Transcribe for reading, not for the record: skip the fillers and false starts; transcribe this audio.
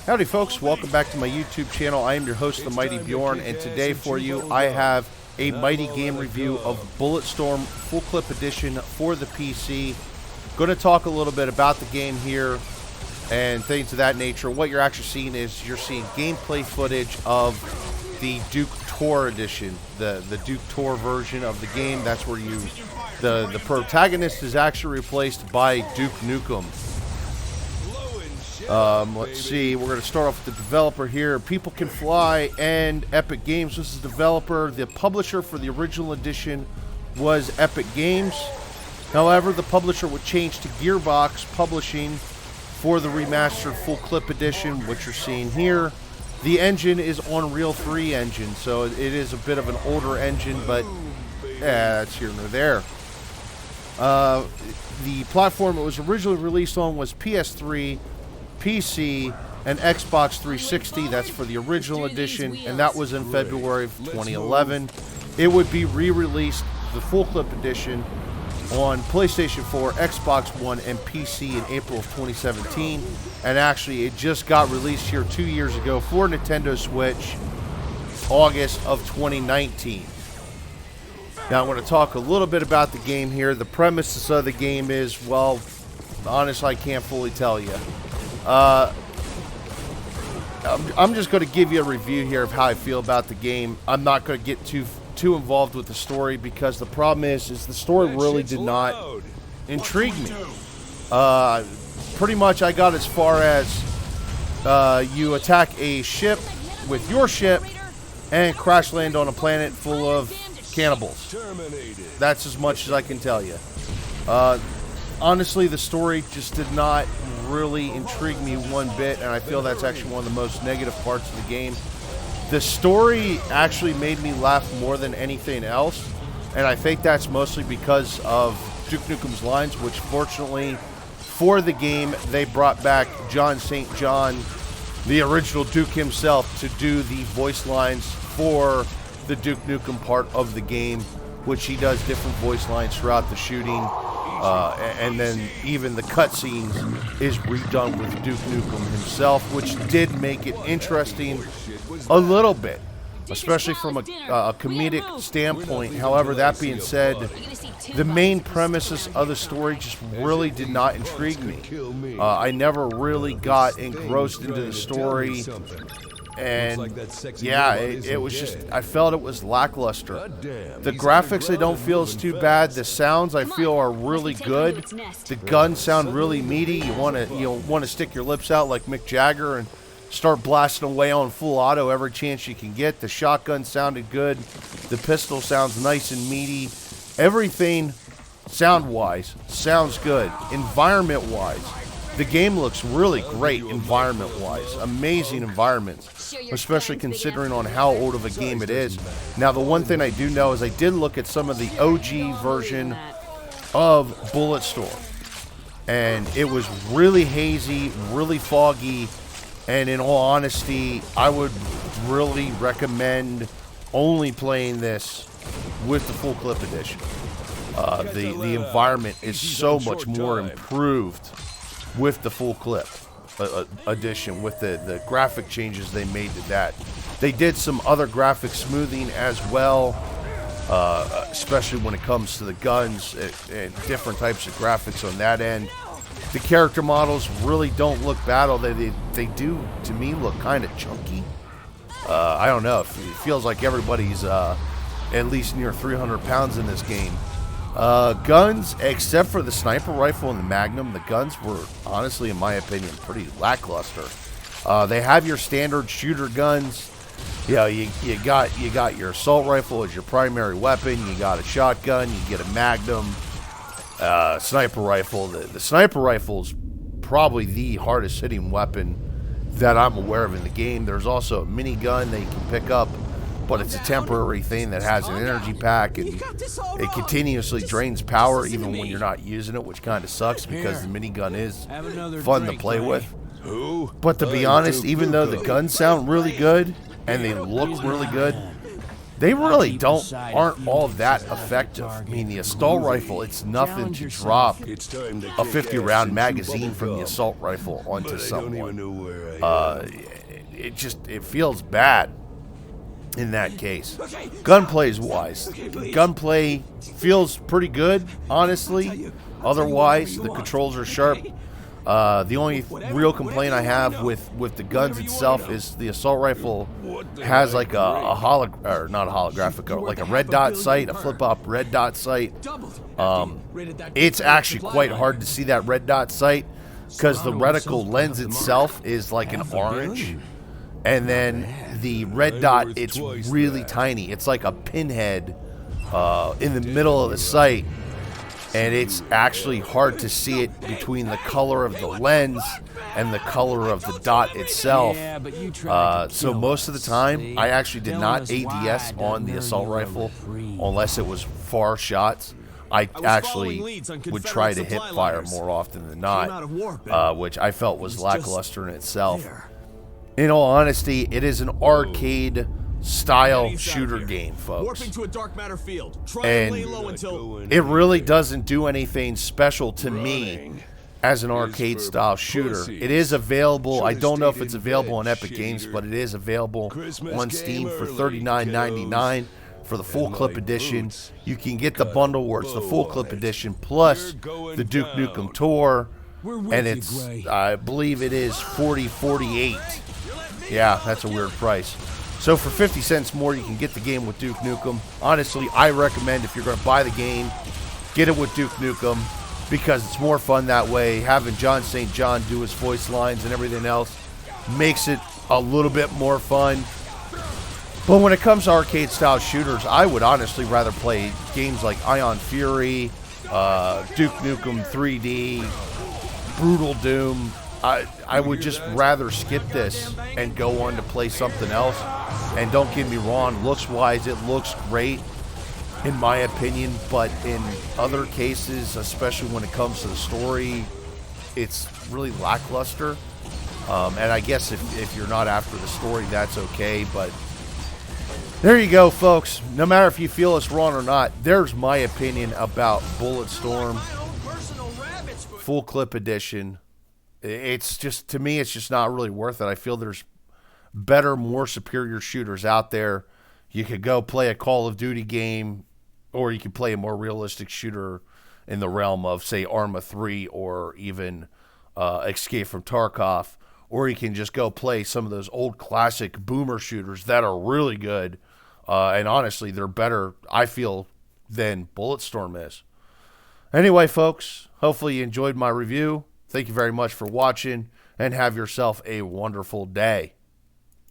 Howdy folks, welcome back to my YouTube channel. I am your host, the Mighty Bjorn, and today for you I have a Mighty game review of Bulletstorm Full Clip Edition for the PC. Going to talk a little bit about the game here and things of that nature. What you're actually seeing is you're seeing gameplay footage of the Duke Tour edition, the Duke Tour version of the game. That's where the protagonist is actually replaced by Duke Nukem. Let's see, we're going to start off with the developer here. People Can Fly and Epic Games was the developer. The publisher for the original edition was Epic Games. However, the publisher would change to Gearbox Publishing for the remastered Full Clip Edition, which you're seeing here. The engine is Unreal 3 engine, so it is a bit of an older engine, but yeah, that's here nor there. The platform it was originally released on was PS3, PC, and Xbox 360. That's for the original edition, and that was in February of 2011. It would be re-released, the Full Clip Edition, on PlayStation 4, Xbox One, and PC in April of 2017. And actually, it just got released here 2 years ago for Nintendo Switch, August of 2019. Now, I want to talk a little bit about the game here. The premises of the game is, well, honestly, I can't fully tell you. I'm just going to give you a review here of how I feel about the game. I'm not going to get too involved with the story because the problem is the story really did not intrigue me. Pretty much I got as far as you attack a ship with your ship and crash land on a planet full of cannibals. That's as much as I can tell you. Honestly, the story just did not really intrigue me one bit, and I feel that's actually one of the most negative parts of the game. The story actually made me laugh more than anything else, and I think that's mostly because of Duke Nukem's lines, which fortunately for the game, they brought back John St. John, the original Duke himself, to do the voice lines for the Duke Nukem part of the game, which he does different voice lines throughout the shooting. And then even the cutscenes is redone with Duke Nukem himself, which did make it interesting a little bit, especially from a comedic standpoint. However, that being said, the main premises of the story just really did not intrigue me. I never really got engrossed into the story. And yeah, it was just, I felt it was lackluster. The graphics I don't feel is too bad. The sounds I feel are really good. The guns sound really meaty. You want to stick your lips out like Mick Jagger and start blasting away on full auto every chance you can get. The shotgun sounded good. The pistol sounds nice and meaty. Everything sound-wise sounds good. Environment-wise, the game looks really great environment-wise. Amazing environments, especially considering on how old of a game it is. Now, the one thing I do know is I did look at some of the OG version of Bulletstorm, and it was really hazy, really foggy, and in all honesty, I would really recommend only playing this with the Full Clip Edition. The environment is so much more improved with the Full Clip Edition, with the graphic changes they made to that. They did some other graphic smoothing as well, especially when it comes to the guns and different types of graphics on that end. The character models really don't look bad, although they do, to me, look kind of chunky. I don't know, it feels like everybody's at least near 300 pounds in this game. Guns, except for the sniper rifle and the Magnum, the guns were, honestly, in my opinion, pretty lackluster. They have your standard shooter guns. You know, you got your assault rifle as your primary weapon. You got a shotgun. You get a Magnum. Sniper rifle. The sniper rifle is probably the hardest hitting weapon that I'm aware of in the game. There's also a minigun that you can pick up, but it's a temporary thing that has an energy pack, and it continuously drains power even when you're not using it, which kind of sucks because the minigun is fun to play with. But to be honest, even though the guns sound really good and they look really good, they really aren't all that effective. I mean, the assault rifle, it's nothing to drop a 50-round magazine from the assault rifle onto someone. It feels bad in that case. Gunplay wise, gunplay feels pretty good, honestly. Otherwise, the controls are sharp. The only real complaint I have with the guns itself is the assault rifle has like not a holographic, like a red dot sight, a flip-up red dot sight. It's actually quite hard to see that red dot sight because the reticle lens itself is like an orange, and then the red dot, it's really tiny. It's like a pinhead in the middle of the sight. And it's actually hard to see it between the color of the lens and the color of the dot itself. So most of the time, I actually did not ADS on the assault rifle unless it was far shots. I actually would try to hip fire more often than not, which I felt was lackluster in itself. In all honesty, it is an arcade style shooter game, folks, and it really doesn't do anything special to me as an arcade style shooter. It is available, I don't know if it's available on Epic Games, but it is available on Steam for $39.99 for the Full Clip Edition. You can get the bundle where it's the Full Clip Edition plus the Duke Nukem Tour, and it's, I believe it is $40.48. Yeah, that's a weird price. So for 50 cents more, you can get the game with Duke Nukem. Honestly, I recommend if you're going to buy the game, get it with Duke Nukem because it's more fun that way. Having John St. John do his voice lines and everything else makes it a little bit more fun. But when it comes to arcade-style shooters, I would honestly rather play games like Ion Fury, Duke Nukem 3D, Brutal Doom. I would just rather skip this and go on to play something else. And don't get me wrong, looks-wise, it looks great, in my opinion. But in other cases, especially when it comes to the story, it's really lackluster. And I guess if you're not after the story, that's okay. But there you go, folks. No matter if you feel it's wrong or not, there's my opinion about Bulletstorm Full Clip Edition. It's just, to me, it's just not really worth it. I feel there's better, more superior shooters out there. You could go play a Call of Duty game, or you could play a more realistic shooter in the realm of, say, Arma 3 or even Escape from Tarkov. Or you can just go play some of those old classic boomer shooters that are really good. And honestly, they're better, I feel, than Bulletstorm is. Anyway, folks, hopefully you enjoyed my review. Thank you very much for watching, and have yourself a wonderful day.